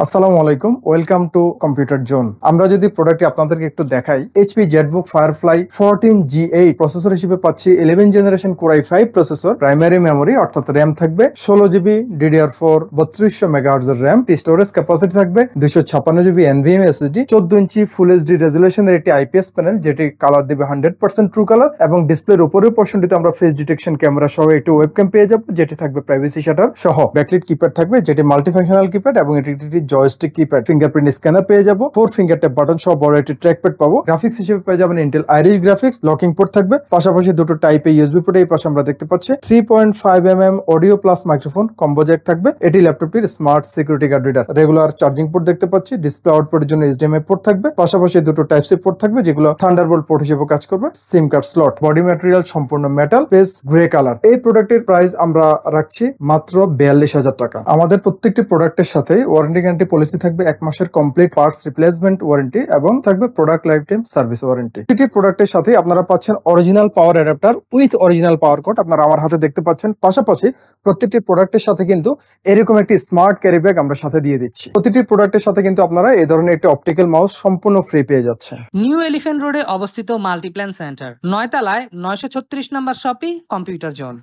আসসালামু আলাইকুম, welcome to computer zone. আমরা যদি প্রোডাক্টটি আপনাদেরকে একটু দেখাই, HP Jetbook firefly 14G8 processor হিসেবে পাচ্ছি 11 generation core i5 processor, primary memory অর্থাৎ র্যাম থাকবে 16GB DDR4 3200 মেগাহার্টজ এর র্যাম, স্টোরেজ ক্যাপাসিটি থাকবে 256GB NVMe SSD, 14 ইঞ্চি ফুল এইচডি রেজুলেশনের একটি IPS প্যানেল যেটি কালার দিবে 100% ট্রু কালার, এবং ডিসপ্লের উপরের পোর্শনটিতে আমরা ফেস ডিটেকশন ক্যামেরা সহ একটি ওয়েবক্যাম পেয়ে যাবো যেটি থাকবে প্রাইভেসি শাটার সহ, ব্যাকলিট কিপ্যাড থাকবে যেটি মাল্টিফাংশনাল কিপ্যাড এবং এটি জয়স্টিক কিপ্যাড, ফিঙ্গারপ্রিন্ট স্ক্যানার পেয়ে যাবো, 4 ফিঙ্গার ট্যাপ বাটন সহ বড় একটি ট্র্যাকপ্যাড পাবো। গ্রাফিক্স হিসেবে পেয়ে যাবেন Intel Irish graphics, locking port থাকবে, পাশাপাশি দুটো টাইপ এ ইউএসবি পোর্ট এই পাশে আমরা দেখতে পাচ্ছি, 3.5mm audio plus microphone combo jack থাকবে। এটি ল্যাপটপটির smart security guard reader, regular charging port দেখতে পাচ্ছি, ডিসপ্লে আউটপুটের জন্য HDMI পোর্ট থাকবে, পাশাপাশি দুটো টাইপ সি পোর্ট থাকবে যেগুলো থান্ডারবোল্ট পোর্ট হিসেবে কাজ করবে, সিম কার্ড স্লট, বডি ম্যাটেরিয়াল সম্পূর্ণ মেটাল, পেস গ্রে কালার। এই প্রোডাক্টের প্রাইস আমরা রাখছি মাত্র 42,000 টাকা। আমাদের প্রত্যেকটি প্রোডাক্টের সাথে ওয়ারেন্টি গ্যারান্টি পলিসি থাকবে 1 মাসের কমপ্লিট পার্টস রিপ্লেসমেন্ট ওয়ারেন্টি এবং থাকবে product life time service warranty. প্রতিটি প্রোডাক্টের সাথে আপনারা পাচ্ছেন original power adapter with original power cord, আপনারা আমার হাতে দেখতে পাচ্ছেন। পাশাপাশি প্রত্যেকটি প্রোডাক্টের সাথে কিন্তু এরকম একটি স্মার্ট ক্যারি ব্যাগ আমরা সাথে দিয়ে দিচ্ছি। প্রতিটি প্রোডাক্টের সাথে কিন্তু আপনারা এই ধরনের একটি অপটিক্যাল মাউস সম্পূর্ণ ফ্রি পেয়ে যাচ্ছে। নিউ এলিফ্যান্ট রোডে অবস্থিত মাল্টিপ্ল্যান সেন্টার, 9 তলায় 936 নম্বর শপি, কম্পিউটার জোন।